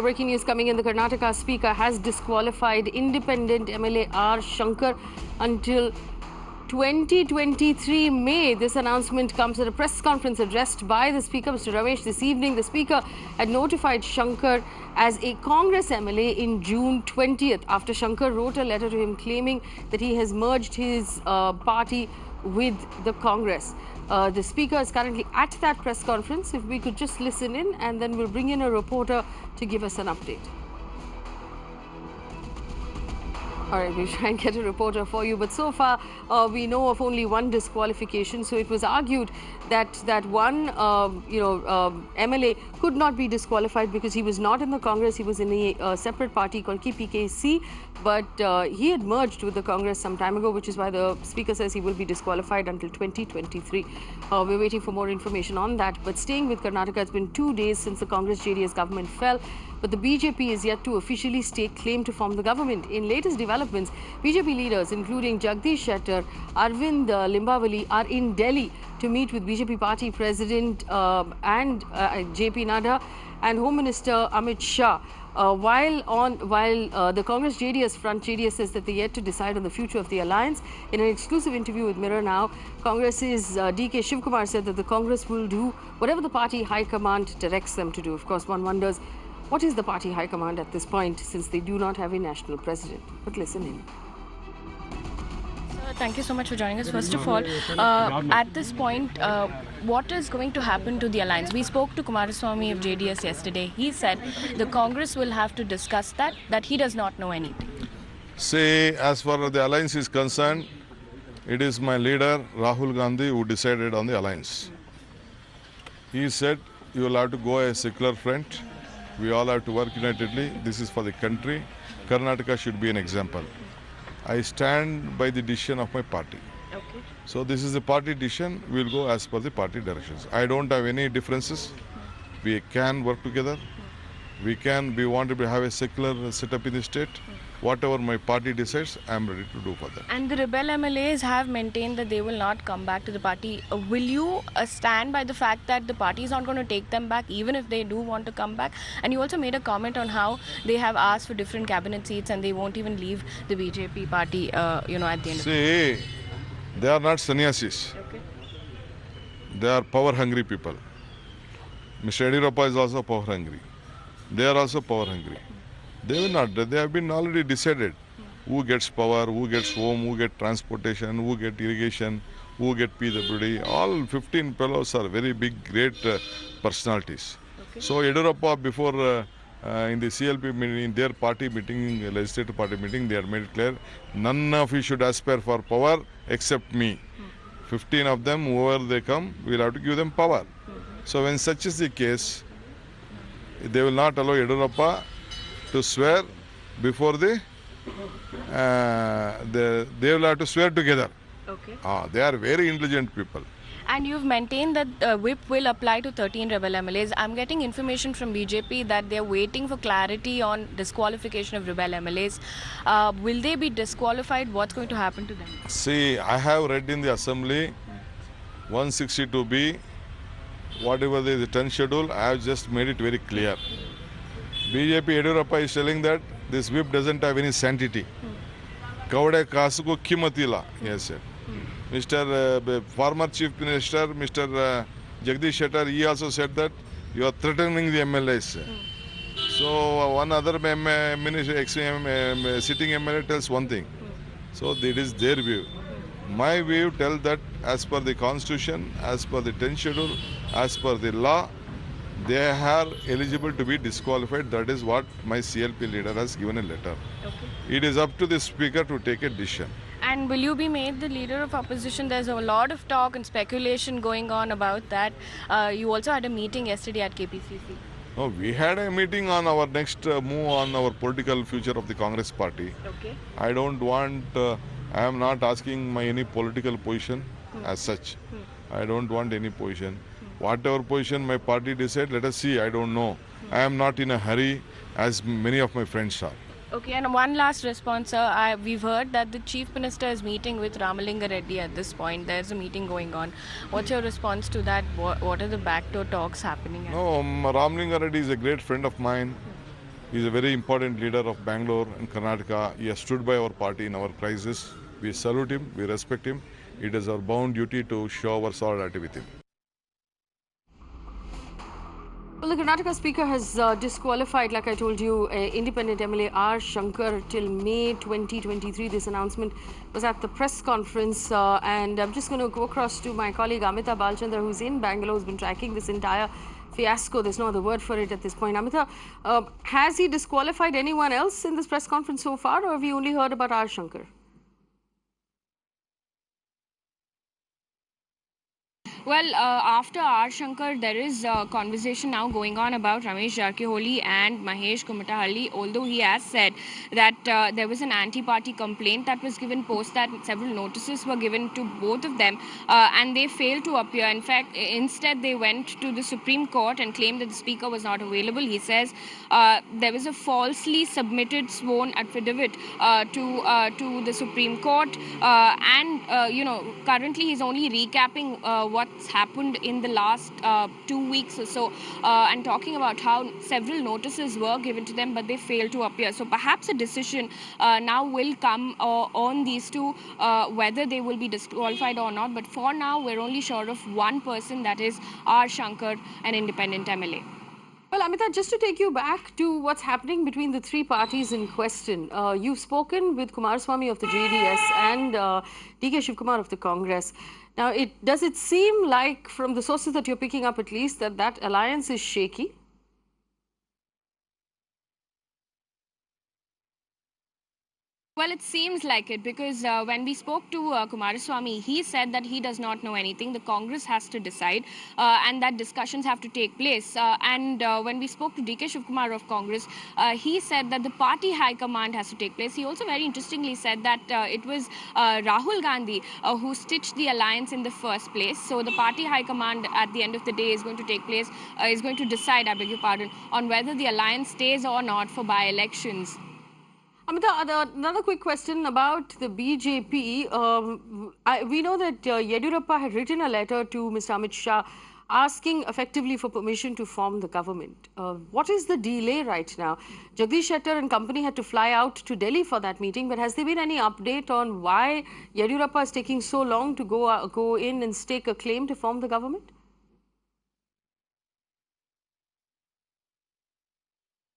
Breaking news coming in. The Karnataka Speaker has disqualified independent MLA R. Shankar until 2023 May. This announcement comes at a press conference addressed by the Speaker, Mr. Ramesh, this evening. The Speaker had notified Shankar as a Congress MLA in June 20th after Shankar wrote a letter to him claiming that he has merged his party with the Congress. The Speaker is currently at that press conference. If we could just listen in, and then we'll bring in a reporter to give us an update. All right, we'll try and get a reporter for you. But so far, we know of only one disqualification. So it was argued that one, MLA could not be disqualified because he was not in the Congress. He was in a separate party called KPKC. But he had merged with the Congress some time ago, which is why the Speaker says he will be disqualified until 2023. We're waiting for more information on that. But staying with Karnataka, it's been 2 days since the Congress-JDS government fell. But the BJP is yet to officially stake claim to form the government. In latest developments, BJP leaders including Jagdish Shettar, Arvind Limbavali are in Delhi to meet with BJP party president and JP Nadda and Home Minister Amit Shah. While the Congress-JDS front, JDS says that they're yet to decide on the future of the alliance. In an exclusive interview with Mirror Now, Congress's DK Shivkumar said that the Congress will do whatever the party high command directs them to do. Of course, one wonders, what is the party high command at this point, since they do not have a national president? But listen in. Thank you so much for joining us. First of all, at this point, what is going to happen to the alliance? We spoke to Kumaraswamy of JDS yesterday. He said the Congress will have to discuss that he does not know anything. See, as far as the alliance is concerned, it is my leader, Rahul Gandhi, who decided on the alliance. He said, you will have to go a secular front. We all have to work unitedly. This is for the country. Karnataka should be an example. I stand by the decision of my party. Okay. So this is the party decision. We will go as per the party directions. I don't have any differences. We can work together. We want to have a secular setup in the state. Whatever my party decides, I am ready to do for that. And the rebel MLAs have maintained that they will not come back to the party. Will you stand by the fact that the party is not going to take them back even if they do want to come back? And you also made a comment on how they have asked for different cabinet seats and they won't even leave the BJP party, at the end of See, they are not sannyasis. Okay. They are power-hungry people. Mr. Yediyurappa is also power-hungry. They are also power-hungry. They will not. They have been already decided who gets power, who gets home, who gets transportation, who gets irrigation, who gets PWD. All 15 fellows are very big, great personalities. Okay. So Yediyurappa, before in the CLP meeting, in their party meeting, legislative party meeting, they had made it clear, none of you should aspire for power except me. 15 of them, whoever they come, we will have to give them power. So when such is the case, they will not allow Yediyurappa to swear before they will have to swear together. Okay. They are very intelligent people. And you've maintained that whip will apply to 13 rebel MLAs. I'm getting information from BJP that they're waiting for clarity on disqualification of rebel MLAs. Will they be disqualified? What's going to happen to them? See, I have read in the assembly 162B, whatever the 10th schedule, I have just made it very clear. BJP Yediyurappa is telling that this whip doesn't have any sanctity. Kavade Kasuku Kimatila, he has said. Mr. Former Chief Minister, Mr. Jagdish Shettar, he also said that you are threatening the MLAs. So one other minister, sitting MLA tells one thing. So it is their view. My view tells that as per the constitution, as per the 10th schedule, as per the law, they are eligible to be disqualified. That is what my CLP leader has given a letter. Okay. It is up to the Speaker to take a decision. And will you be made the leader of opposition? There's a lot of talk and speculation going on about that. You also had a meeting yesterday at KPCC. No, we had a meeting on our next move on our political future of the Congress party. Okay. I don't want, I am not asking my any political position as such. I don't want any position. Whatever position my party decide, let us see, I don't know. I am not in a hurry as many of my friends are. Okay, and one last response, sir. We've heard that the Chief Minister is meeting with Ramalingam Reddy at this point. There's a meeting going on. What's your response to that? What are the backdoor talks happening? No, Ramalingam Reddy is a great friend of mine. He is a very important leader of Bangalore and Karnataka. He has stood by our party in our crisis. We salute him, we respect him. It is our bound duty to show our solidarity with him. Well, the Karnataka Speaker has disqualified, like I told you, independent MLA R. Shankar till May 2023. This announcement was at the press conference. And I'm just going to go across to my colleague Amita Balchandra, who's in Bangalore, who's been tracking this entire fiasco. There's no other word for it at this point. Amita, has he disqualified anyone else in this press conference so far, or have you only heard about R. Shankar? Well, after R. Shankar, there is a conversation now going on about Ramesh Jarkiholi and Mahesh Kumthahalli, although he has said that there was an anti-party complaint that was given post that several notices were given to both of them and they failed to appear. In fact, instead they went to the Supreme Court and claimed that the Speaker was not available. He says there was a falsely submitted sworn affidavit to the Supreme Court currently he's only recapping what's happened in the last 2 weeks or so and talking about how several notices were given to them but they failed to appear. So perhaps a decision now will come on these two whether they will be disqualified or not, but for now we're only sure of one person, that is R. Shankar, an independent MLA. Well, Amita, just to take you back to what's happening between the three parties in question, you've spoken with Kumaraswamy of the JDS and DK Shivkumar of the Congress. Now, does it seem like, from the sources that you're picking up at least, that that alliance is shaky? Well, it seems like it because when we spoke to Kumaraswamy, he said that he does not know anything. The Congress has to decide and that discussions have to take place. When we spoke to DK Shivkumar of Congress, he said that the party high command has to take place. He also very interestingly said that it was Rahul Gandhi who stitched the alliance in the first place. So the party high command at the end of the day is going to take place, is going to decide, I beg your pardon, on whether the alliance stays or not for by-elections. Amita, another quick question about the BJP. We know that Yediyurappa had written a letter to Mr. Amit Shah asking effectively for permission to form the government. What is the delay right now? Jagdish Shettar and company had to fly out to Delhi for that meeting, but has there been any update on why Yediyurappa is taking so long to go in and stake a claim to form the government?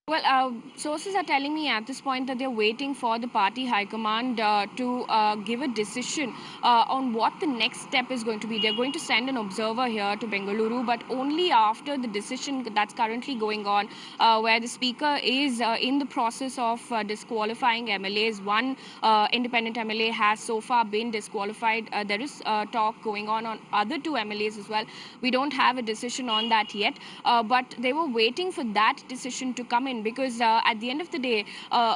Well, sources are telling me at this point that they're waiting for the party high command to give a decision on what the next step is going to be. They're going to send an observer here to Bengaluru, but only after the decision that's currently going on, where the Speaker is in the process of disqualifying MLAs. One independent MLA has so far been disqualified. There is talk going on other two MLAs as well. We don't have a decision on that yet, but they were waiting for that decision to come in, because at the end of the day,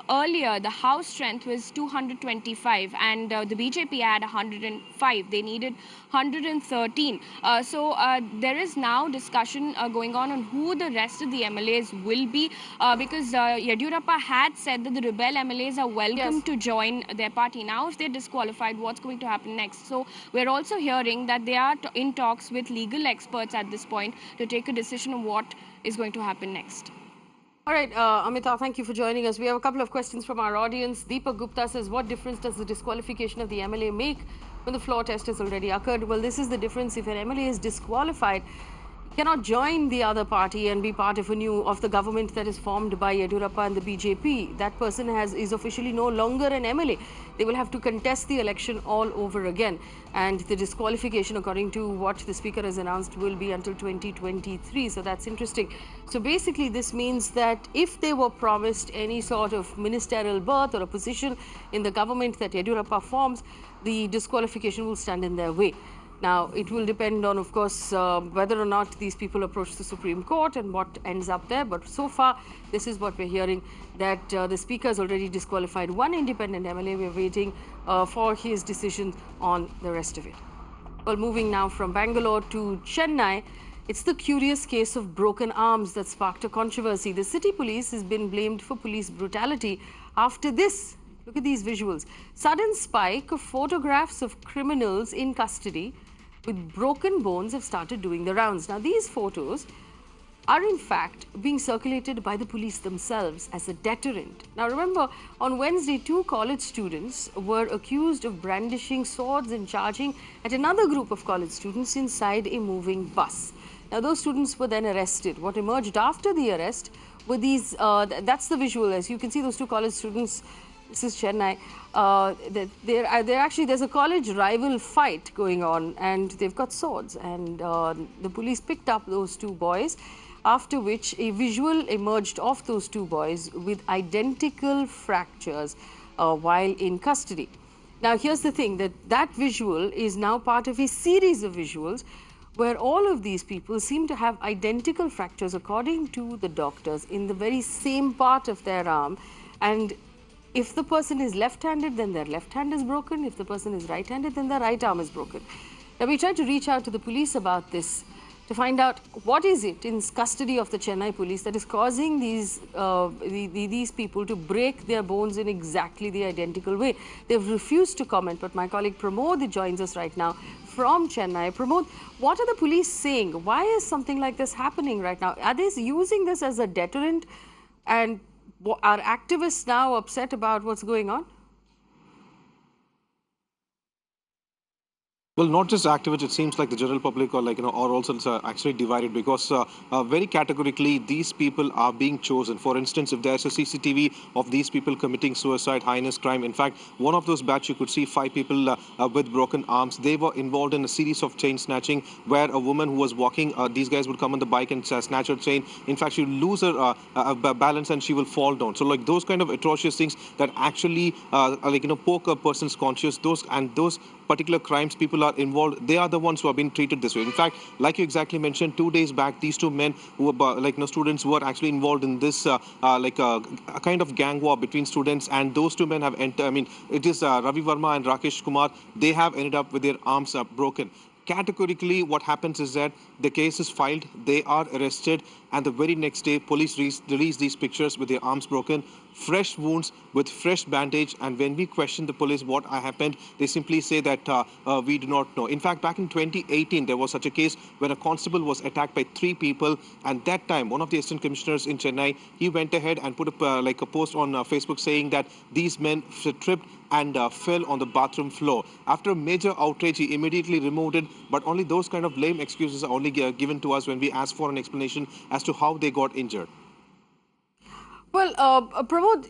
earlier the House strength was 225 and the BJP had 105. They needed 113. So there is now discussion going on who the rest of the MLAs will be, because Yediyurappa had said that the rebel MLAs are welcome to join their party. Now, if they're disqualified, what's going to happen next? So we're also hearing that they are in talks with legal experts at this point to take a decision on what is going to happen next. All right, Amita, thank you for joining us. We have a couple of questions from our audience. Deepak Gupta says, what difference does the disqualification of the MLA make when the floor test has already occurred? Well, this is the difference. If an MLA is disqualified, he cannot join the other party and be part of the government that is formed by Yediyurappa and the BJP. That person is officially no longer an MLA. They will have to contest the election all over again. And the disqualification, according to what the Speaker has announced, will be until 2023. So that's interesting. So basically, this means that if they were promised any sort of ministerial berth or a position in the government that Yediyurappa forms, the disqualification will stand in their way. Now, it will depend on, of course, whether or not these people approach the Supreme Court and what ends up there. But so far, this is what we're hearing, that the Speaker has already disqualified one independent MLA. We're waiting for his decision on the rest of it. Well, moving now from Bangalore to Chennai, it's the curious case of broken arms that sparked a controversy. The city police has been blamed for police brutality after this. Look at these visuals. Sudden spike of photographs of criminals in custody with broken bones have started doing the rounds. Now, these photos are in fact being circulated by the police themselves as a deterrent. Now remember, on Wednesday, 2 college students were accused of brandishing swords and charging at another group of college students inside a moving bus. Now those students were then arrested. What emerged after the arrest were these, that's the visual, as you can see those 2 college students. This is Chennai. There's a college rival fight going on, and they've got swords. And the police picked up those 2 boys, after which a visual emerged of those 2 boys with identical fractures while in custody. Now, here's the thing, that visual is now part of a series of visuals where all of these people seem to have identical fractures, according to the doctors, in the very same part of their arm. And if the person is left-handed, then their left hand is broken. If the person is right-handed, then their right arm is broken. Now, we tried to reach out to the police about this to find out what is it in custody of the Chennai police that is causing these people to break their bones in exactly the identical way. They've refused to comment, but my colleague Pramod joins us right now from Chennai. Pramod, what are the police saying? Why is something like this happening right now? Are they using this as a deterrent, and are activists now upset about what's going on? Well, not just activists, it seems like the general public or are also actually divided, because very categorically these people are being chosen. For instance, if there's a CCTV of these people committing suicide, heinous crime, in fact, one of those batch you could see 5 people with broken arms. They were involved in a series of chain snatching where a woman who was walking, these guys would come on the bike and snatch her chain. In fact, she would lose her balance and she will fall down. So like those kind of atrocious things that actually poke a person's conscience, those particular crimes people are involved, they are the ones who are being treated this way. In fact, like you exactly mentioned, 2 days back, these 2 men who were students who were actually involved in this a kind of gang war between students, and those 2 men have entered. It is Ravi Verma and Rakesh Kumar. They have ended up with their arms broken. Categorically, what happens is that the case is filed, they are arrested, and the very next day, police release these pictures with their arms broken, fresh wounds with fresh bandage. And when we question the police what happened, they simply say that we do not know. In fact, back in 2018, there was such a case when a constable was attacked by 3 people, and that time, one of the assistant commissioners in Chennai, he went ahead and put a post on Facebook saying that these men tripped and fell on the bathroom floor. After a major outrage, he immediately removed it, but only those kind of lame excuses are only given to us when we ask for an explanation as to how they got injured. Well, Pramod,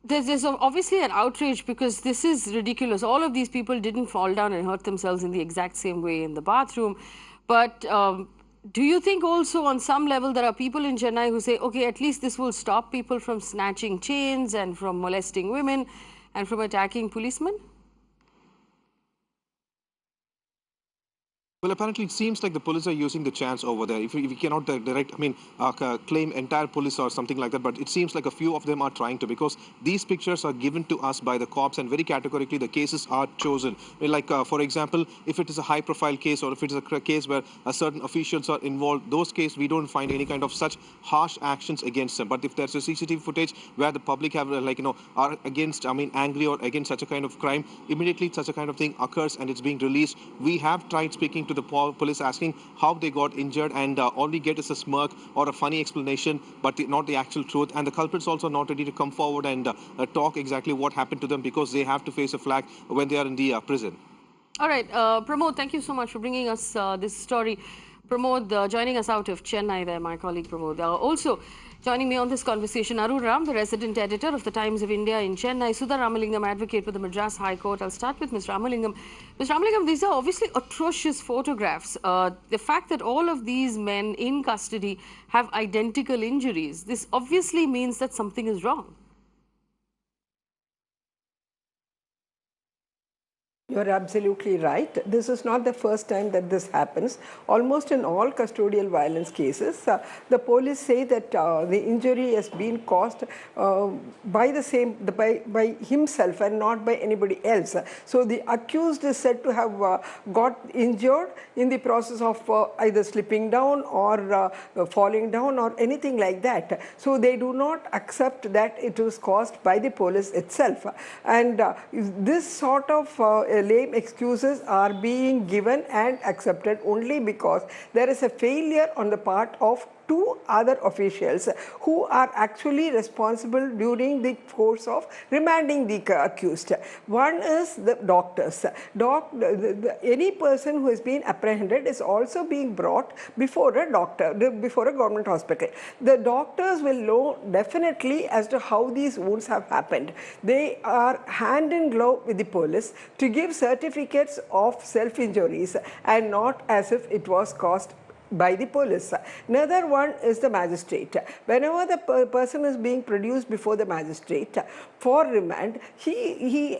there's obviously an outrage because this is ridiculous. All of these people didn't fall down and hurt themselves in the exact same way in the bathroom. But do you think also on some level there are people in Chennai who say, okay, at least this will stop people from snatching chains and from molesting women and from attacking policemen? Well, apparently it seems like the police are using the chance over there. If we cannot claim entire police or something like that, but it seems like a few of them are trying to, because these pictures are given to us by the cops and very categorically the cases are chosen. For example, if it is a high-profile case or if it is a case where certain officials are involved, those cases we don't find any kind of such harsh actions against them. But if there's a CCTV footage where the public have are against, angry or against such a kind of crime, immediately such a kind of thing occurs and it's being released. We have tried speaking to the police asking how they got injured, and all we get is a smirk or a funny explanation, but not the actual truth. And the culprits also not ready to come forward and talk exactly what happened to them, because they have to face a flag when they are in the prison. All right, Pramod, thank you so much for bringing us this story. Pramod joining us out of Chennai there, my colleague Pramod. Also joining me on this conversation, Arun Ram, the resident editor of the Times of India in Chennai, Sudha Ramalingam, advocate with the Madras High Court. I'll start with Ms. Ramalingam. Ms. Ramalingam, these are obviously atrocious photographs. The fact that all of these men in custody have identical injuries, this obviously means that something is wrong. You're absolutely right. This is not the first time that this happens. Almost in all custodial violence cases, the police say that the injury has been caused by himself and not by anybody else. So the accused is said to have got injured in the process of either slipping down or falling down or anything like that. So they do not accept that it was caused by the police itself. And this sort of lame excuses are being given and accepted only because there is a failure on the part of two other officials who are actually responsible during the course of remanding the accused. One is the doctors. Any person who has been apprehended is also being brought before a doctor, before a government hospital. The doctors will know definitely as to how these wounds have happened. They are hand in glove with the police to give certificates of self-injuries and not as if it was caused by the police. Another one is the magistrate. Whenever the person is being produced before the magistrate for remand, he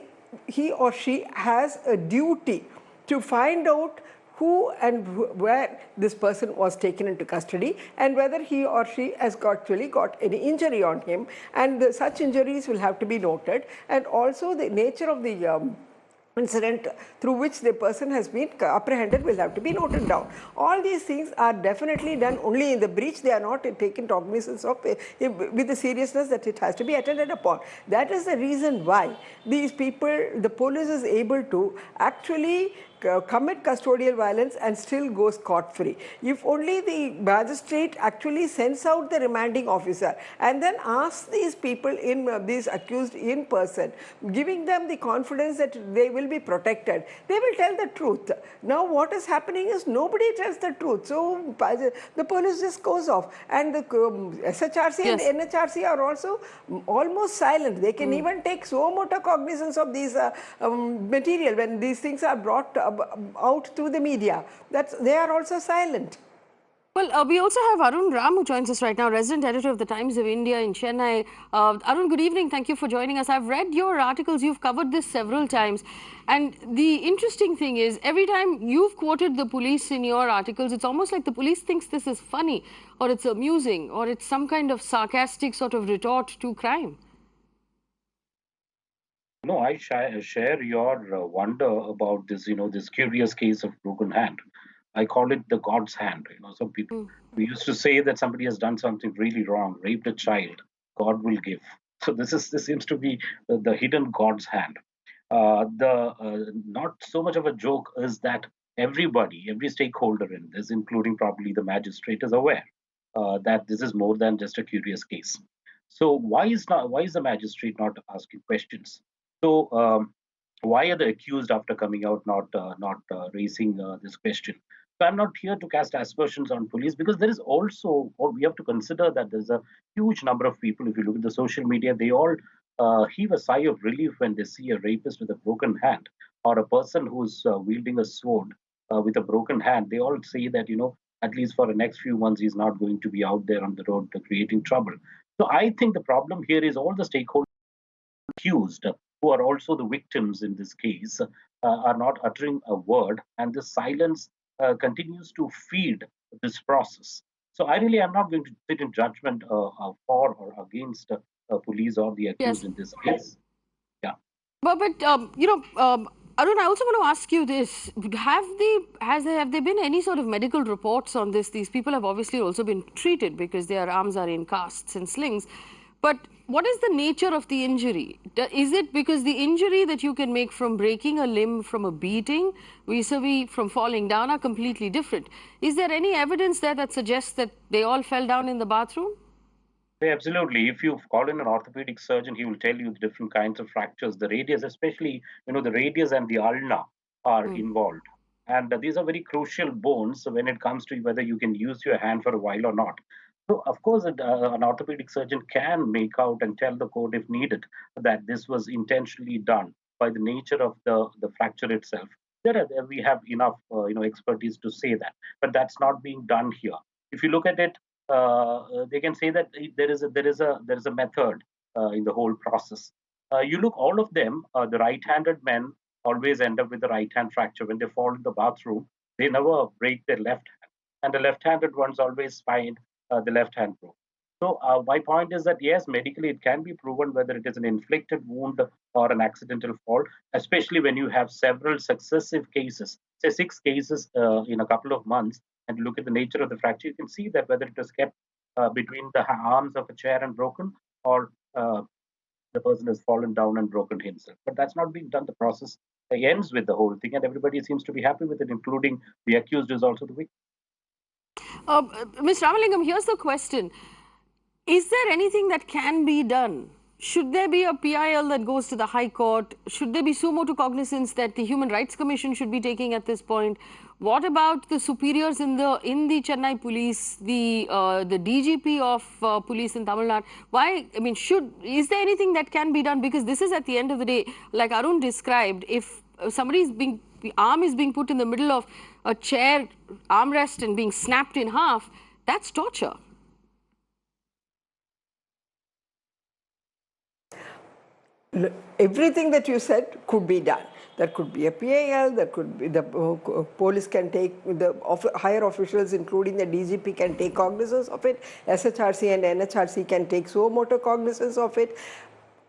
or she has a duty to find out who and where this person was taken into custody and whether he or she has actually got any injury on him, and such injuries will have to be noted, and also the nature of the incident through which the person has been apprehended will have to be noted down. All these things are definitely done only in the breach. They are not taken cognizance of with the seriousness that it has to be attended upon. That is the reason why these people, the police is able to actually commit custodial violence and still go scot-free. If only the magistrate actually sends out the remanding officer and then asks these people, these accused in person, giving them the confidence that they will be protected, they will tell the truth. Now what is happening is nobody tells the truth. So the police just goes off, and the SHRC and the NHRC are also almost silent. They can even take so much cognizance of these material when these things are brought out to the media. They are also silent. Well, we also have Arun Ram, who joins us right now, resident editor of the Times of India in Chennai. Arun, good evening. Thank you for joining us. I've read your articles. You've covered this several times. And the interesting thing is, every time you've quoted the police in your articles, it's almost like the police thinks this is funny, or it's amusing, or it's some kind of sarcastic sort of retort to crime. No, I share your wonder about this, this curious case of broken hand. I call it the God's hand. Some people, we used to say that somebody has done something really wrong, raped a child, God will give. So this seems to be the hidden God's hand. The not so much of a joke is that everybody, every stakeholder in this, including probably the magistrate, is aware that this is more than just a curious case. So why is the magistrate not asking questions? So why are the accused, after coming out, not raising this question? So I'm not here to cast aspersions on police, because there is also, or we have to consider that there's a huge number of people. If you look at the social media, they all heave a sigh of relief when they see a rapist with a broken hand, or a person who's wielding a sword with a broken hand. They all say that, at least for the next few months, he's not going to be out there on the road creating trouble. So I think the problem here is all the stakeholders accused, who are also the victims in this case, are not uttering a word, and the silence continues to feed this process. So I really am not going to sit in judgment for or against police or the accused in this case. Yeah. But Arun, I also want to ask you this: have there been any sort of medical reports on this? These people have obviously also been treated because their arms are in casts and slings. But what is the nature of the injury? Is it because the injury that you can make from breaking a limb from a beating, vis-a-vis from falling down, are completely different? Is there any evidence there that suggests that they all fell down in the bathroom? Yeah, absolutely. If you call in an orthopedic surgeon, he will tell you the different kinds of fractures. The radius, especially, the radius and the ulna are involved. And these are very crucial bones when it comes to whether you can use your hand for a while or not. So, of course, an orthopedic surgeon can make out and tell the court, if needed, that this was intentionally done by the nature of the fracture itself. We have enough, expertise to say that, but that's not being done here. If you look at it, they can say that there is a method in the whole process. You look, all of them, the right-handed men always end up with the right hand fracture when they fall in the bathroom. They never break their left hand, and the left-handed ones always find the left hand broke. So my point is that yes, medically it can be proven whether it is an inflicted wound or an accidental fall, especially when you have several successive cases, say 6 cases in a couple of months, and look at the nature of the fracture. You can see that whether it was kept between the arms of a chair and broken, or the person has fallen down and broken himself. But that's not being done. The process ends with the whole thing, and everybody seems to be happy with it, including the accused is also the victim. Ms. Ramalingam, here's the question. Is there anything that can be done? Should there be a PIL that goes to the High Court? Should there be sumo to cognizance that the Human Rights Commission should be taking at this point? What about the superiors in the Chennai police, the DGP of police in Tamil Nadu? Why? I mean, is there anything that can be done? Because this is at the end of the day, like Arun described, if the arm is being put in the middle of a chair armrest and being snapped in half, that's torture. Everything that you said could be done. There could be a PIL, there could be the police can take, the higher officials including the DGP can take cognizance of it, SHRC and NHRC can take suo motu cognizance of it.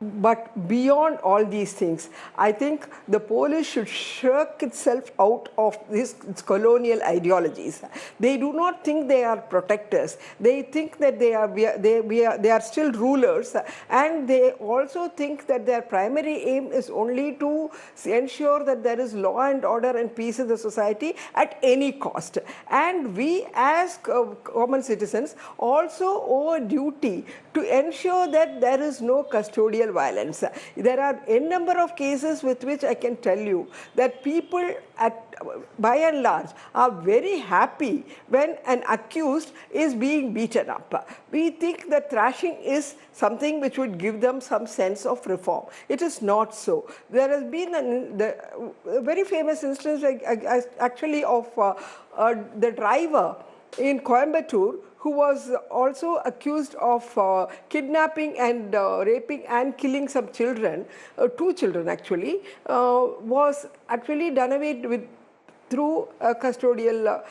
But beyond all these things, I think the police should shirk itself out of its colonial ideologies. They do not think they are protectors. They think that they are still rulers, and they also think that their primary aim is only to ensure that there is law and order and peace in the society at any cost. And we as common citizens also owe a duty to ensure that there is no custodial violence. There are a number of cases with which I can tell you that people by and large are very happy when an accused is being beaten up. We think that thrashing is something which would give them some sense of reform. It is not so. There has been a very famous instance actually of the driver in Coimbatore who was also accused of kidnapping and raping and killing some children, 2 children actually, was actually done away with through a custodial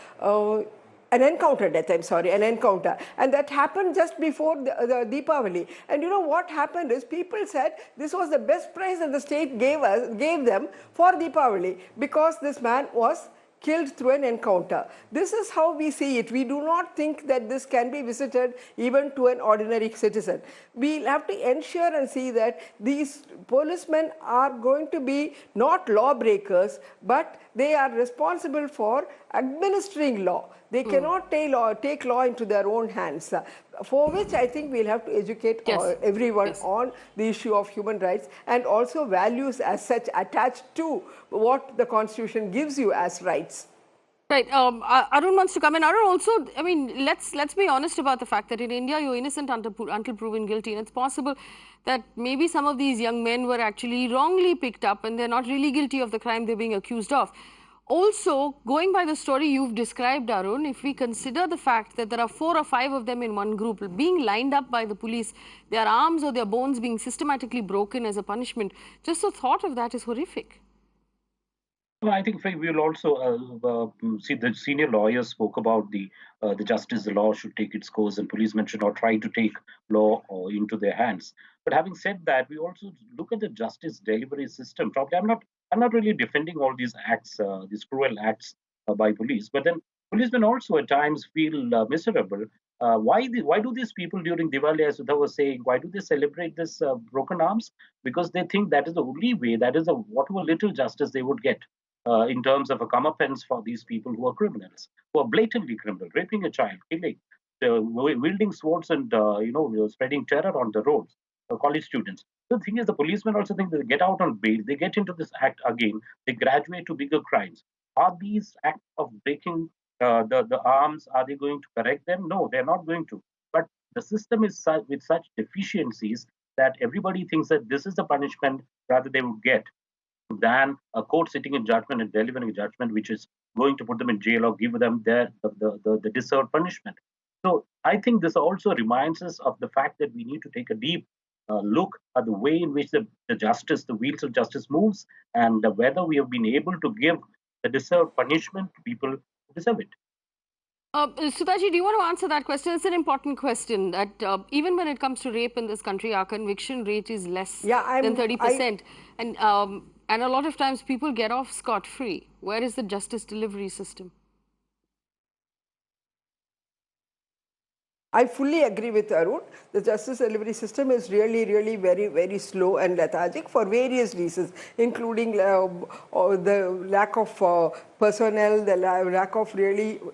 an encounter death, an encounter. And that happened just before the Deepavali. And you know what happened is people said this was the best prize that the state gave them for Deepavali because this man was killed through an encounter. This is how we see it. We do not think that this can be visited even to an ordinary citizen. We'll have to ensure and see that these policemen are going to be not lawbreakers, but they are responsible for administering law. They cannot take law into their own hands, for which I think we'll have to educate everyone on the issue of human rights and also values as such attached to what the Constitution gives you as rights. Right. Arun wants to come in. Arun, also, I mean, let's be honest about the fact that in India, you're innocent until proven guilty. And it's possible that maybe some of these young men were actually wrongly picked up and they're not really guilty of the crime they're being accused of. Also, going by the story you've described, Arun, if we consider the fact that there are 4 or 5 of them in one group being lined up by the police, their arms or their bones being systematically broken as a punishment, just the thought of that is horrific. Well, I think Faye, we'll also see the senior lawyers spoke about the justice, the law should take its course, and policemen should not try to take law into their hands. But having said that, we also look at the justice delivery system. Probably, I'm not really defending all these acts, these cruel acts by police. But then policemen also at times feel miserable. Why do these people during Diwali, as Sudha was saying, why do they celebrate this broken arms? Because they think that is the only way, that is whatever little justice they would get. In terms of a comeuppance for these people who are criminals, who are blatantly criminal, raping a child, killing, wielding swords and spreading terror on the roads, college students. The thing is, the policemen also think they get out on bail, they get into this act again, they graduate to bigger crimes. Are these acts of breaking the arms, are they going to correct them? No, they're not going to. But the system is with such deficiencies that everybody thinks that this is the punishment rather they would get than a court sitting in judgment and delivering a judgment which is going to put them in jail or give them the deserved punishment. So I think this also reminds us of the fact that we need to take a deep look at the way in which the justice, the wheels of justice moves, and whether we have been able to give the deserved punishment to people who deserve it. Sudhaji, do you want to answer that question? It's an important question that even when it comes to rape in this country, our conviction rate is less than 30%. And a lot of times people get off scot-free. Where is the justice delivery system? I fully agree with Arun. The justice delivery system is really very, very slow and lethargic for various reasons, including the lack of personnel, the lack of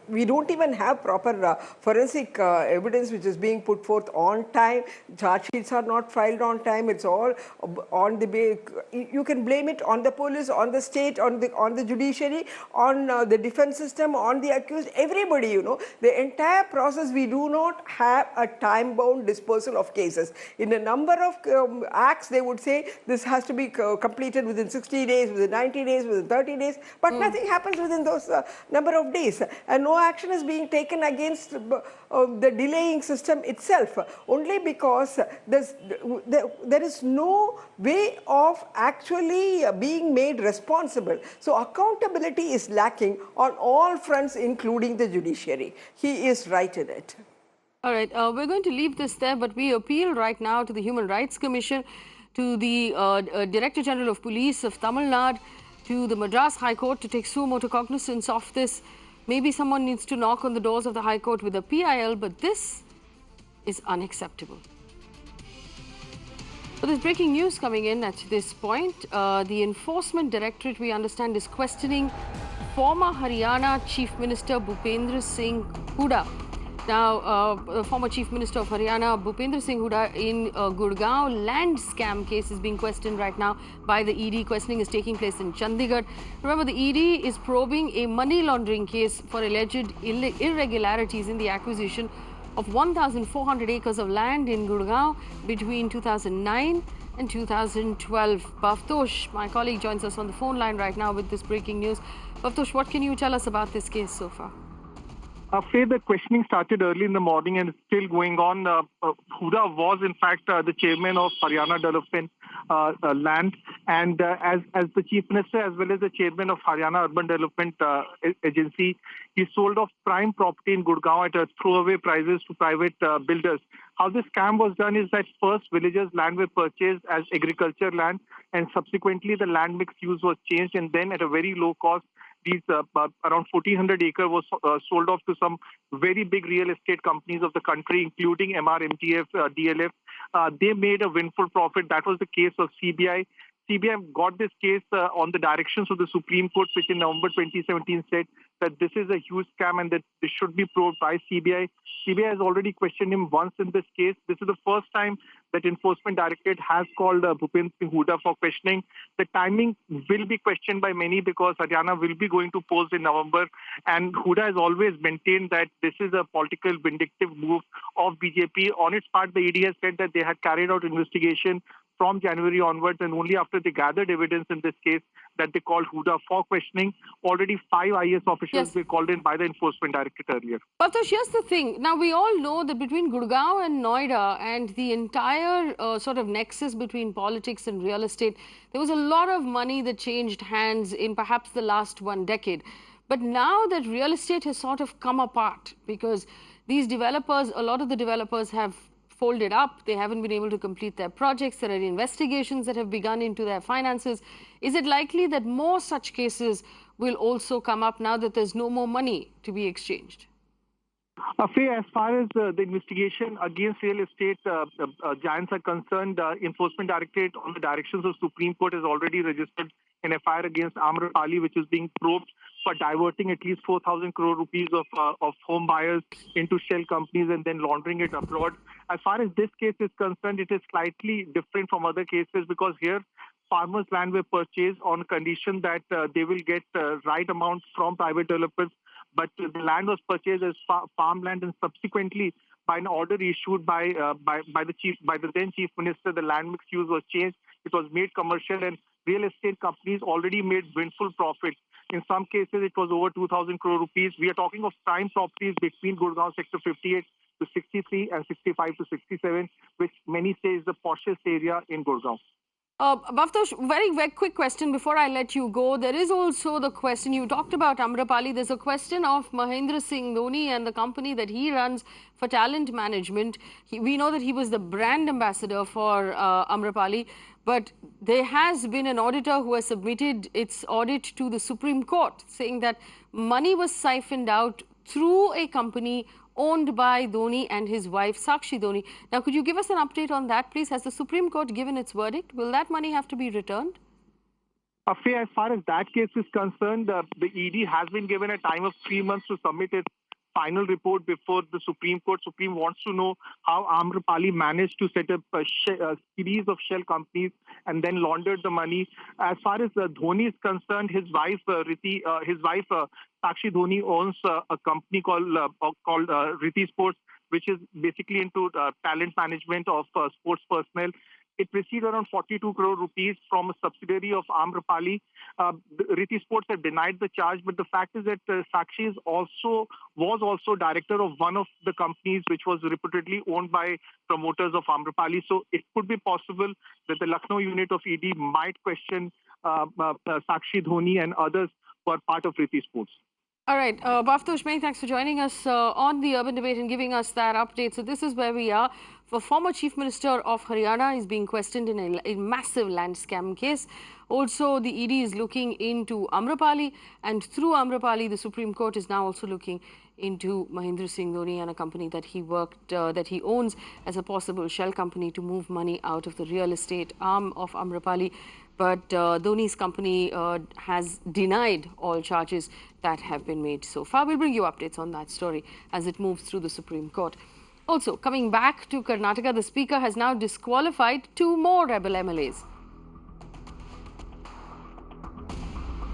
we don't even have proper forensic evidence which is being put forth on time. Charge sheets are not filed on time. It's all on the you can blame it on the police, on the state, on the judiciary, on the defense system, on the accused, everybody, the entire process. We do not have a time-bound disposal of cases. In a number of acts, they would say this has to be completed within 60 days, within 90 days, within 30 days, but nothing happens within those number of days. And no action is being taken against the delaying system itself, only because there is no way of actually being made responsible. So accountability is lacking on all fronts, including the judiciary. He is right in it. All right, we're going to leave this there, but we appeal right now to the Human Rights Commission, to the Director General of Police of Tamil Nadu, to the Madras High Court to take suo motu cognizance of this. Maybe someone needs to knock on the doors of the High Court with a PIL, but this is unacceptable. So there's breaking news coming in at this point. The Enforcement Directorate, we understand, is questioning former Haryana Chief Minister Bhupendra Singh Hooda. Now, the former Chief Minister of Haryana, Bhupendra Singh Hooda, in Gurgaon land scam case is being questioned right now by the ED. Questioning is taking place in Chandigarh. Remember, the ED is probing a money laundering case for alleged irregularities in the acquisition of 1,400 acres of land in Gurgaon between 2009 and 2012. Bhavtosh, my colleague, joins us on the phone line right now with this breaking news. Bhavtosh, what can you tell us about this case so far? Faye, the questioning started early in the morning and is still going on. Hooda was, in fact, the chairman of Haryana Development Land, and as the chief minister as well as the chairman of Haryana Urban Development Agency, he sold off prime property in Gurgaon at throwaway prices to private builders. How this scam was done is that first villagers' land were purchased as agriculture land, and subsequently the land mix use was changed, and then at a very low cost, these around 1,400 acres was sold off to some very big real estate companies of the country, including MRMTF, DLF. They made a windfall profit. That was the case of CBI. CBI got this case on the directions of the Supreme Court, which in November 2017 said that this is a huge scam and that this should be probed by CBI. CBI has already questioned him once in this case. This is the first time that Enforcement Directorate has called Bhupendra Singh Hooda for questioning. The timing will be questioned by many because Haryana will be going to polls in November, and Hooda has always maintained that this is a political vindictive move of BJP. On its part, the ED has said that they had carried out investigation from January onwards, and only after they gathered evidence in this case that they called Hooda for questioning. Already 5 IAS officials were called in by the Enforcement Directorate earlier. Bhavtosh, here's the thing. Now, we all know that between Gurgaon and Noida and the entire sort of nexus between politics and real estate, there was a lot of money that changed hands in perhaps the last 1 decade. But now that real estate has sort of come apart because these developers, a lot of the developers have folded up, they haven't been able to complete their projects, there are investigations that have begun into their finances. Is it likely that more such cases will also come up now that there's no more money to be exchanged? Faye, as far as the investigation against real estate giants are concerned, Enforcement Directorate on the directions of Supreme Court has already registered an FIR against Amrapali, which is being probed for diverting at least 4,000 crore rupees of home buyers into shell companies and then laundering it abroad. As far as this case is concerned, it is slightly different from other cases because here farmers' land were purchased on condition that they will get right amount from private developers, but the land was purchased as farmland, and subsequently by an order issued by the then chief minister, the land mix use was changed. It was made commercial, and real estate companies already made windfall profits. In some cases, it was over 2,000 crore rupees. We are talking of prime properties between Gurgaon sector 58 to 63 and 65 to 67, which many say is the poshest area in Gurgaon. Bhavtosh, very quick question before I let you go. There is also the question, you talked about Amrapali, there's a question of Mahendra Singh Dhoni and the company that he runs for talent management. We know that he was the brand ambassador for Amrapali, but there has been an auditor who has submitted its audit to the Supreme Court saying that money was siphoned out through a company owned by Dhoni and his wife Sakshi Dhoni. Now, could you give us an update on that, please? Has the Supreme Court given its verdict? Will that money have to be returned? Faye, as far as that case is concerned, the ED has been given a time of 3 months to submit its final report before the Supreme Court. Supreme wants to know how Amrapali managed to set up a series of shell companies and then laundered the money. As far as Dhoni is concerned, his wife Sakshi Dhoni owns a company called Riti Sports, which is basically into talent management of sports personnel. It received around 42 crore rupees from a subsidiary of Amrapali. Riti Sports have denied the charge, but the fact is that Sakshi was also director of one of the companies which was reputedly owned by promoters of Amrapali. So it could be possible that the Lucknow unit of ED might question Sakshi Dhoni and others who are part of Riti Sports. All right, Bhavtosh, many thanks for joining us on the Urban Debate and giving us that update. So this is where we are. For former Chief Minister of Haryana is being questioned in a massive land scam case. Also, the ED is looking into Amrapali, and through Amrapali, the Supreme Court is now also looking into Mahendra Singh Dhoni and a company that he owns as a possible shell company to move money out of the real estate arm of Amrapali. But Dhoni's company has denied all charges that have been made so far. We'll bring you updates on that story as it moves through the Supreme Court. Also, coming back to Karnataka, the Speaker has now disqualified 2 more rebel MLAs.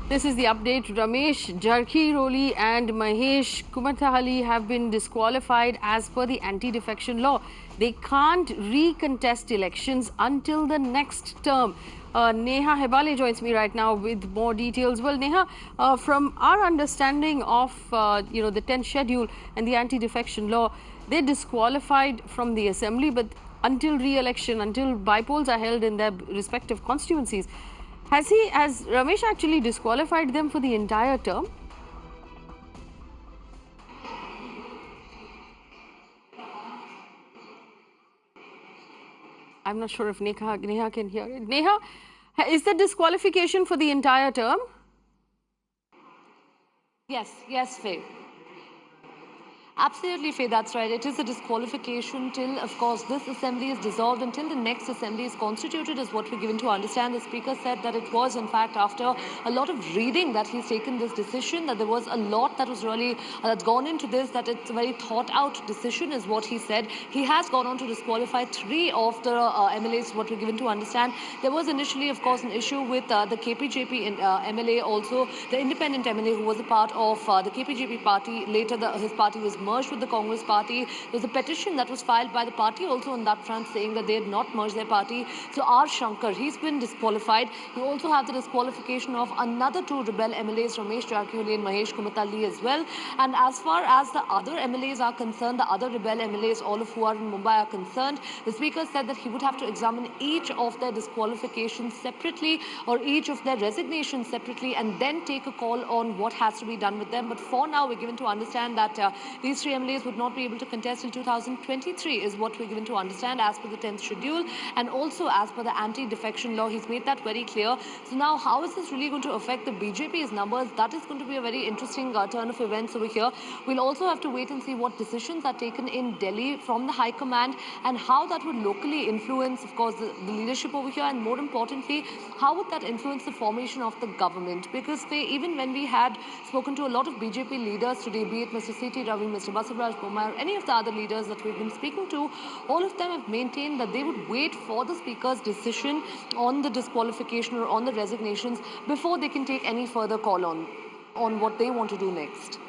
This is the update. Ramesh, Jarkiholi and Mahesh Kumthahalli have been disqualified as per the anti-defection law. They can't recontest elections until the next term. Neha Hebale joins me right now with more details. Well, Neha, from our understanding of the 10th schedule and the anti-defection law, they're disqualified from the assembly, but until re-election, until bypolls are held in their respective constituencies. Has Ramesh actually disqualified them for the entire term? I'm not sure if Neha can hear it. Neha, is the disqualification for the entire term? Yes, Faye. Absolutely, Faye, that's right. It is a disqualification till, of course, this assembly is dissolved, until the next assembly is constituted, is what we're given to understand. The Speaker said that it was, in fact, after a lot of reading that he's taken this decision, that there was a lot that was really, that's gone into this, that it's a very thought-out decision, is what he said. He has gone on to disqualify 3 of the MLAs, what we're given to understand. There was initially, of course, an issue with the KPJP MLA, also the independent MLA who was a part of the KPJP party. Later, his party was merged with the Congress party. There was a petition that was filed by the party also on that front, saying that they had not merged their party. So Shankar, he's been disqualified. You also have the disqualification of another 2 rebel MLAs, Ramesh, Jarkiholi and Mahesh Kumthahalli as well. And as far as the other MLAs are concerned, the other rebel MLAs, all of who are in Mumbai, are concerned, the Speaker said that he would have to examine each of their disqualifications separately, or each of their resignations separately, and then take a call on what has to be done with them. But for now, we're given to understand that these 3 MLAs would not be able to contest in 2023, is what we're given to understand as per the 10th schedule, and also as per the anti-defection law. He's made that very clear. So now, how is this really going to affect the BJP's numbers? That is going to be a very interesting turn of events over here. We'll also have to wait and see what decisions are taken in Delhi from the High Command, and how that would locally influence, of course, the leadership over here, and more importantly, how would that influence the formation of the government? Because even when we had spoken to a lot of BJP leaders today, be it Mr. C.T. Ravi, Mr. Basavaraj Bommai, or any of the other leaders that we've been speaking to, all of them have maintained that they would wait for the Speaker's decision on the disqualification or on the resignations before they can take any further call on what they want to do next.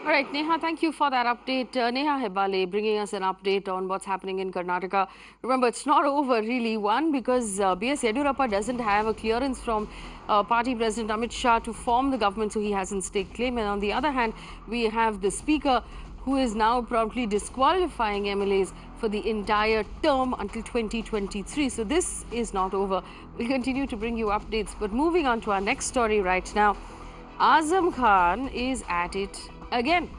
All right, Neha, thank you for that update. Neha Hebale bringing us an update on what's happening in Karnataka. Remember, it's not over really, one, because B.S. Yediyurappa doesn't have a clearance from Party President Amit Shah to form the government, so he hasn't staked claim. And on the other hand, we have the Speaker who is now promptly disqualifying MLAs for the entire term until 2023. So this is not over. We'll continue to bring you updates. But moving on to our next story right now, Azam Khan is at it again.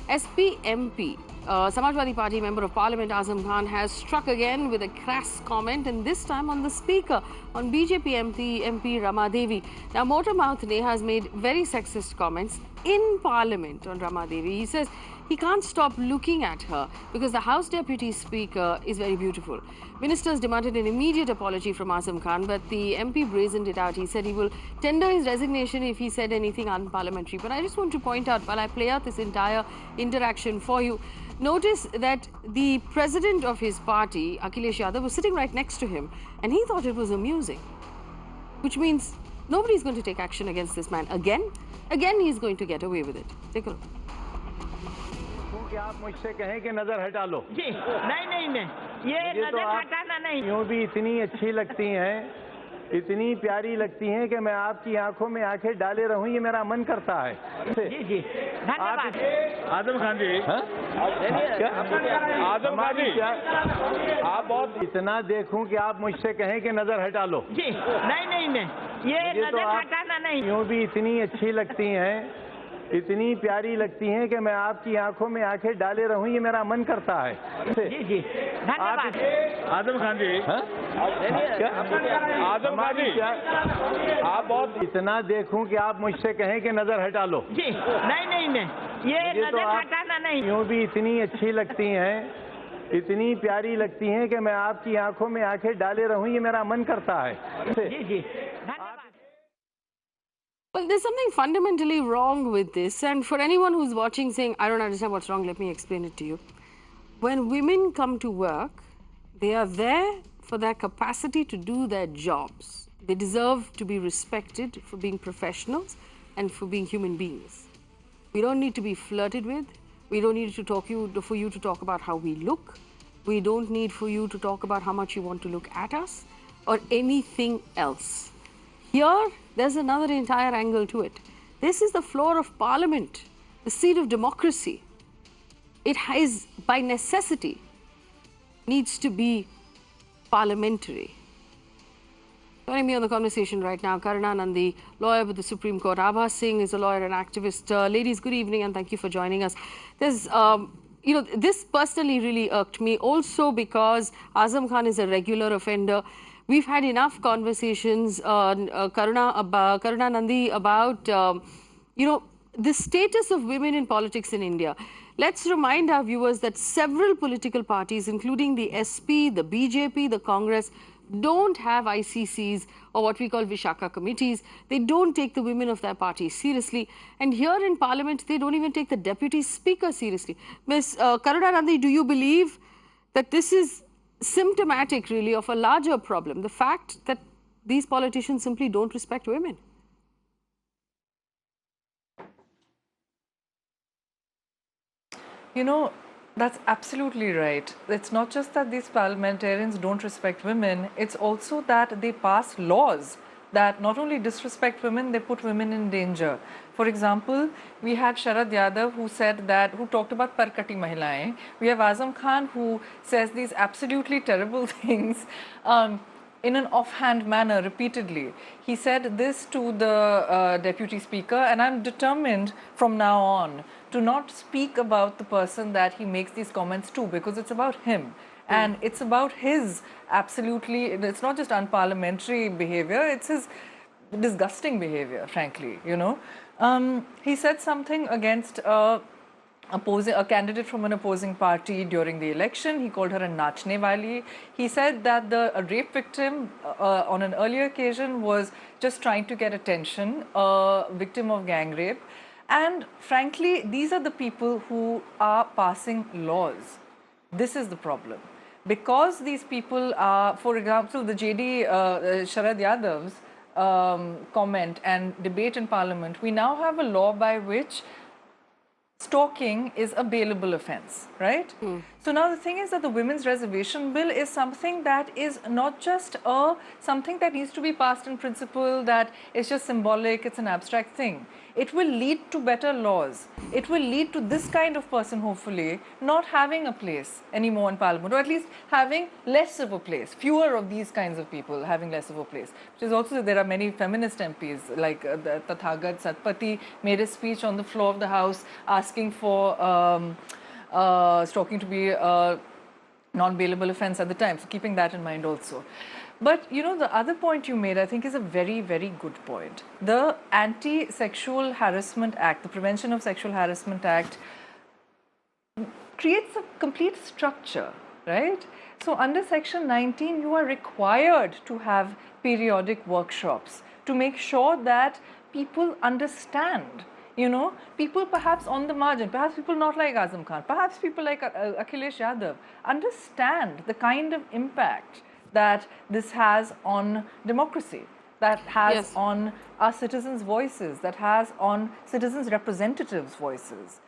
SP MP, Samajwadi Party Member of Parliament Azam Khan has struck again with a crass comment, and this time on the Speaker, on BJP MP Rama Devi. Now, Motormouth Neha has made very sexist comments in Parliament on Rama Devi. He says he can't stop looking at her because the House Deputy Speaker is very beautiful. Ministers demanded an immediate apology from Azam Khan, but the MP brazened it out. He said he will tender his resignation if he said anything unparliamentary. But I just want to point out, while I play out this entire interaction for you, notice that the president of his party, Akhilesh Yadav, was sitting right next to him, and he thought it was amusing, which means nobody's going to take action against this man again. Again, he's going to get away with it. Take a look. कि आप मुझसे कहें कि नजर हटा लो जी नहीं ये नजर हटाना नहीं यूं भी इतनी अच्छी लगती हैं इतनी प्यारी लगती हैं कि मैं आपकी आंखों में आंखें डाले रहूं ये मेरा मन करता है जी धन्यवाद आजम खान जी आजम खान जी आप बहुत इतना देखूं कि आप मुझसे कहें कि नजर हटा लो जी नहीं ये नजर हटाना नहीं यूं भी इतनी अच्छी लगती हैं इतनी प्यारी लगती हैं कि मैं आपकी आंखों में आंखें डाले रहूं ये मेरा मन करता है जी धन्यवाद आजम खान जी आजम खान जी आप बहुत इतना देखूं कि आप मुझसे कहें कि नजर हटा लो जी नहीं ये नजर हटाना नहीं यूं भी इतनी अच्छी लगती हैं इतनी प्यारी लगती हैं कि मैं आपकी आंखों में आंखें डाले रहूं ये मेरा मन करता है जी धन्यवाद Well, there's something fundamentally wrong with this. And for anyone who's watching saying, I don't understand what's wrong, let me explain it to you. When women come to work, they are there for their capacity to do their jobs. They deserve to be respected for being professionals and for being human beings. We don't need to be flirted with. We don't need for you to talk about how we look. We don't need for you to talk about how much you want to look at us or anything else. Here, there's another entire angle to it. This is the floor of Parliament, the seat of democracy. It has, by necessity, needs to be parliamentary. Joining me on the conversation right now, Karuna Nandi, lawyer with the Supreme Court. Abha Singh is a lawyer and activist. Ladies, good evening and thank you for joining us. There's, this personally really irked me also because Azam Khan is a regular offender. We've had enough conversations, Karuna Nandi, about, the status of women in politics in India. Let's remind our viewers that several political parties, including the SP, the BJP, the Congress, don't have ICCs or what we call Vishaka committees. They don't take the women of their party seriously. And here in Parliament, they don't even take the Deputy Speaker seriously. Ms. Karuna Nandi, do you believe that this is symptomatic really of a larger problem, the fact that these politicians simply don't respect women? You know, that's absolutely right. It's not just that these parliamentarians don't respect women, it's also that they pass laws that not only disrespect women, they put women in danger. For example, we had Sharad Yadav who talked about Parkati Mahilaएं. We have Azam Khan who says these absolutely terrible things in an offhand manner repeatedly. He said this to the Deputy Speaker, and I'm determined from now on to not speak about the person that he makes these comments to, because it's about him. And it's about his absolutely, it's not just unparliamentary behavior, it's his disgusting behavior, frankly, He said something against a candidate from an opposing party during the election. He called her a nachne wali. He said that a rape victim on an earlier occasion was just trying to get attention, a victim of gang rape. And frankly, these are the people who are passing laws. This is the problem. Because these people are, for example, the JD Sharad Yadav's comment and debate in Parliament, we now have a law by which stalking is a bailable offence, right? So now the thing is that the Women's Reservation Bill is something that is not just something that needs to be passed in principle, that is just symbolic, it's an abstract thing. It will lead to better laws. It will lead to this kind of person, hopefully, not having a place anymore in Parliament, or at least having less of a place, fewer of these kinds of people having less of a place. Which is also, there are many feminist MPs, like Tathagat Satpathy made a speech on the floor of the House asking for stalking to be a non-bailable offence at the time, so keeping that in mind also. But, the other point you made, I think, is a very, very good point. The Anti-Sexual Harassment Act, the Prevention of Sexual Harassment Act, creates a complete structure, right? So under Section 19, you are required to have periodic workshops to make sure that people understand. People perhaps on the margin, perhaps people not like Azam Khan, perhaps people like Akhilesh Yadav, understand the kind of impact that this has on democracy, that has on our citizens' voices, that has on citizens' representatives' voices,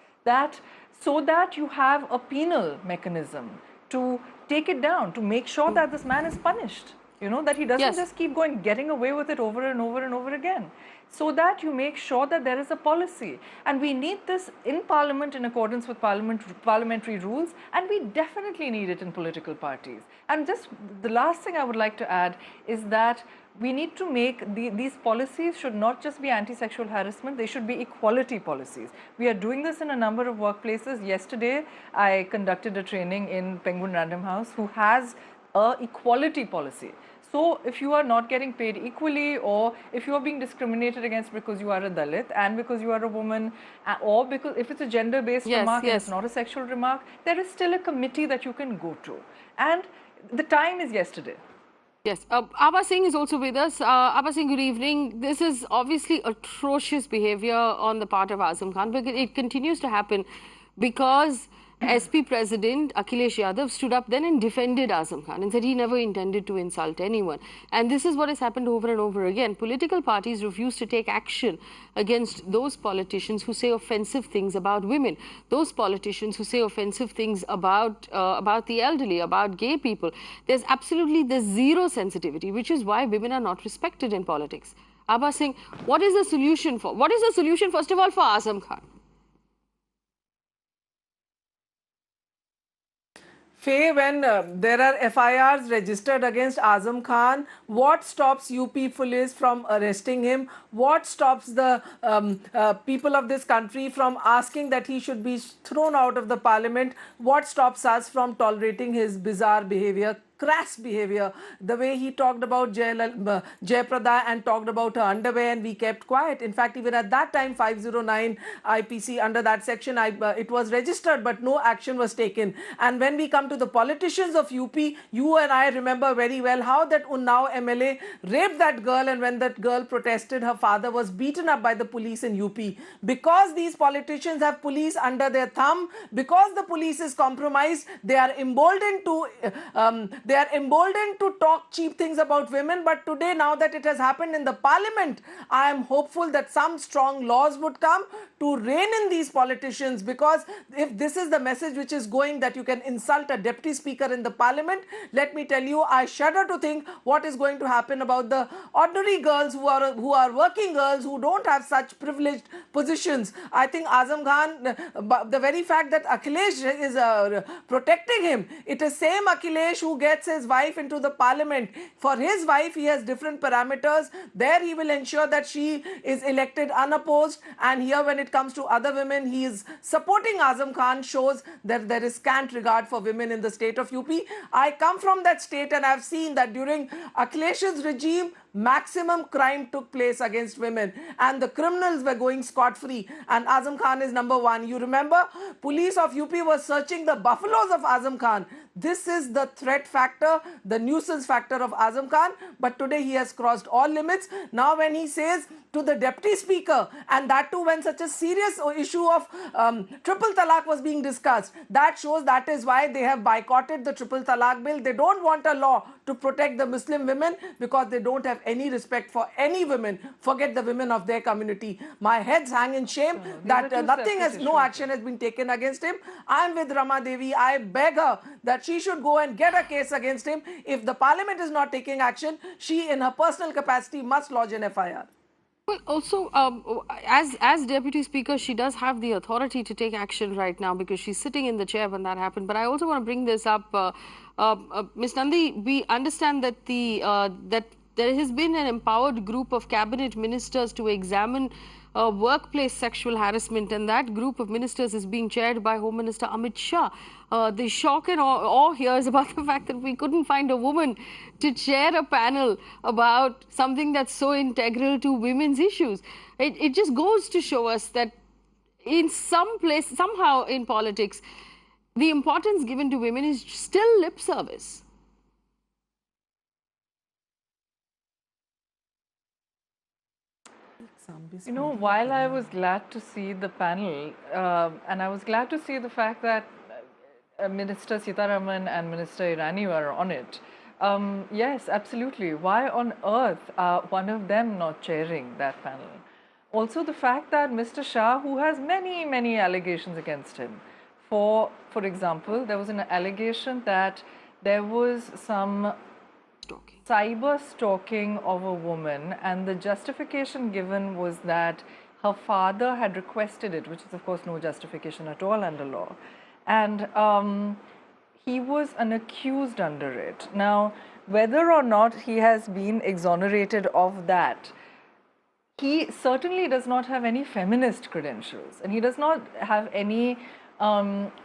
so that you have a penal mechanism to take it down, to make sure that this man is punished, that he doesn't just keep getting away with it over and over and over again. So that you make sure that there is a policy. And we need this in Parliament in accordance with parliamentary rules, and we definitely need it in political parties. And just the last thing I would like to add is that we need to make these policies should not just be anti-sexual harassment, they should be equality policies. We are doing this in a number of workplaces. Yesterday, I conducted a training in Penguin Random House who has a equality policy. So if you are not getting paid equally, or if you are being discriminated against because you are a Dalit and because you are a woman, or because if it's a gender-based remark and it's not a sexual remark, there is still a committee that you can go to. And the time is yesterday. Yes, Abba Singh is also with us. Abba Singh, good evening. This is obviously atrocious behavior on the part of Azam Khan, but it continues to happen because SP President Akhilesh Yadav stood up then and defended Azam Khan and said he never intended to insult anyone. And this is what has happened over and over again. Political parties refuse to take action against those politicians who say offensive things about women, those politicians who say offensive things about the elderly, about gay people. There's zero sensitivity, which is why women are not respected in politics. Abba Singh, what is the solution first of all, for Azam Khan? Faye, when there are FIRs registered against Azam Khan, what stops UP police from arresting him? What stops the people of this country from asking that he should be thrown out of the parliament? What stops us from tolerating his bizarre behavior, crass behavior, the way he talked about Jayaprada and talked about her underwear, and we kept quiet. In fact, even at that time, 509 IPC, under that section, it was registered, but no action was taken. And when we come to the politicians of UP, you and I remember very well how that Unnao MLA raped that girl, and when that girl protested, her father was beaten up by the police in UP. Because these politicians have police under their thumb, because the police is compromised, they are emboldened to talk cheap things about women. But today, now that it has happened in the parliament, I am hopeful that some strong laws would come to rein in these politicians, because if this is the message which is going, that you can insult a deputy speaker in the parliament, let me tell you, I shudder to think what is going to happen about the ordinary girls who are working girls, who don't have such privileged positions. I think Azam Khan, the very fact that Akhilesh is protecting him, it is same Akhilesh who gets his wife into the parliament. For his wife, he has different parameters. There he will ensure that she is elected unopposed, and here when it comes to other women, he is supporting Azam Khan, shows that there is scant regard for women in the state of UP. I come from that state, and I have seen that during Akhilesh's regime, maximum crime took place against women, and the criminals were going scot-free, and Azam Khan is number one. You remember, police of UP was searching the buffaloes of Azam Khan. This is the threat factor, the nuisance factor of Azam Khan, but today he has crossed all limits. Now when he says to the deputy speaker, and that too when such a serious issue of triple talaq was being discussed, that shows that is why they have boycotted the triple talaq bill. They don't want a law to protect the Muslim women because they don't have any respect for any women. Forget the women of their community. My heads hang in shame that no action has been taken against him. I am with Rama Devi. I beg her that she should go and get a case against him. If the parliament is not taking action, she in her personal capacity must lodge an FIR. Well, also, as Deputy Speaker, she does have the authority to take action right now because she's sitting in the chair when that happened. But I also want to bring this up. Ms. Nandi, we understand that that there has been an empowered group of cabinet ministers to examine workplace sexual harassment, and that group of ministers is being chaired by Home Minister Amit Shah. The shock and awe here is about the fact that we couldn't find a woman to chair a panel about something that's so integral to women's issues. It just goes to show us that in some place, somehow in politics, the importance given to women is still lip service. You know, while I was glad to see the panel, and I was glad to see the fact that Minister Sitaraman and Minister Irani were on it, yes, absolutely. Why on earth are one of them not chairing that panel? Also, the fact that Mr. Shah, who has many, many allegations against him, for example, there was an allegation that there was some cyber stalking of a woman, and the justification given was that her father had requested it, which is of course no justification at all under law, and he was an accused under it. Now, whether or not he has been exonerated of that, he certainly does not have any feminist credentials, and he does not have any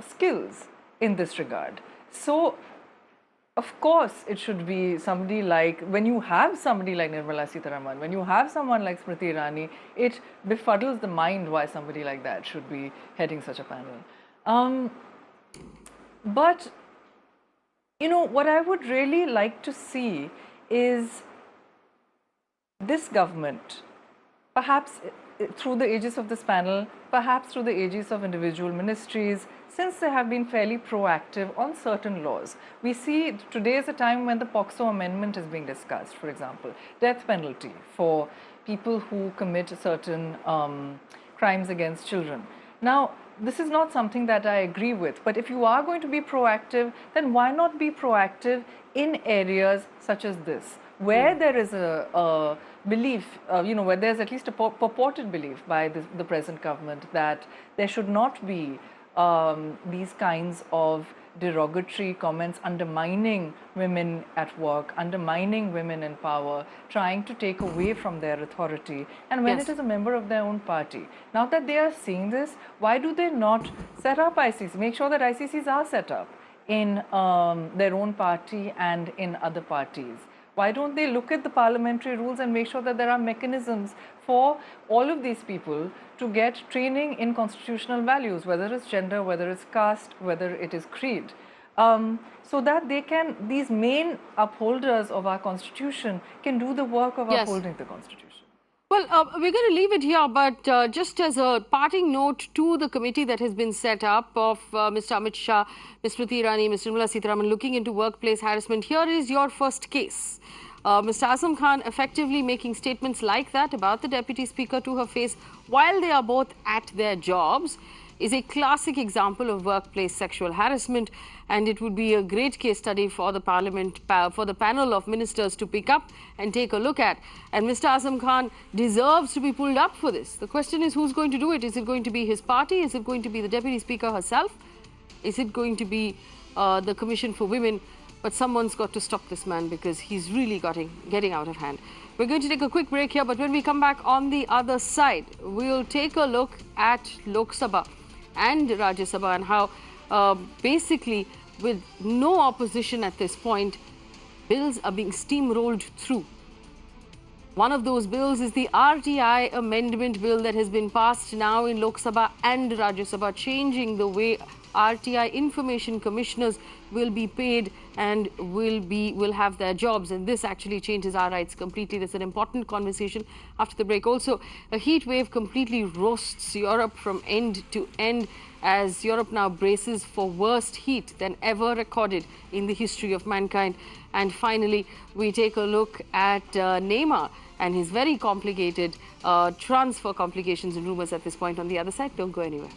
skills in this regard. So, of course, it should be somebody like, when you have somebody like Nirmala Sitharaman, when you have someone like Smriti Irani, it befuddles the mind why somebody like that should be heading such a panel. But, you know, what I would really like to see is this government, perhaps through the aegis of this panel, perhaps through the aegis of individual ministries, since they have been fairly proactive on certain laws. We see today is a time when the POCSO amendment is being discussed, for example, death penalty for people who commit certain crimes against children. Now, this is not something that I agree with, but if you are going to be proactive, then why not be proactive in areas such as this, where there is a belief, you know, where there's at least a purported belief by the present government that there should not be these kinds of derogatory comments undermining women at work, undermining women in power, trying to take away from their authority, and when it is a member of their own party. Now that they are seeing this, why do they not set up ICCs, make sure that ICCs are set up in their own party and in other parties? Why don't they look at the parliamentary rules and make sure that there are mechanisms for all of these people to get training in constitutional values, whether it's gender, whether it's caste, whether it is creed, so that they can, these main upholders of our constitution can do the work of upholding the constitution. Well, we're going to leave it here, but just as a parting note to the committee that has been set up of Mr. Amit Shah, Ms. Smriti Irani, Ms. Nirmala Sitharaman looking into workplace harassment, here is your first case. Mr. Azam Khan effectively making statements like that about the Deputy Speaker to her face while they are both at their jobs is a classic example of workplace sexual harassment, and it would be a great case study for the Parliament, for the panel of ministers to pick up and take a look at. And Mr. Azam Khan deserves to be pulled up for this. The question is, who's going to do it? Is it going to be his party? Is it going to be the Deputy Speaker herself? Is it going to be the Commission for Women? But someone's got to stop this man because he's really getting out of hand. We're going to take a quick break here, but when we come back on the other side, we'll take a look at Lok Sabha and Rajya Sabha and how basically with no opposition at this point, bills are being steamrolled through. One of those bills is the RTI amendment bill that has been passed now in Lok Sabha and Rajya Sabha, changing the way RTI information commissioners will be paid and will have their jobs, and this actually changes our rights completely. That's an important conversation after the break. Also, a heat wave completely roasts Europe from end to end as Europe now braces for worst heat than ever recorded in the history of mankind. And finally, we take a look at Neymar and his very complicated transfer complications and rumors at this point. On the other side, don't go anywhere.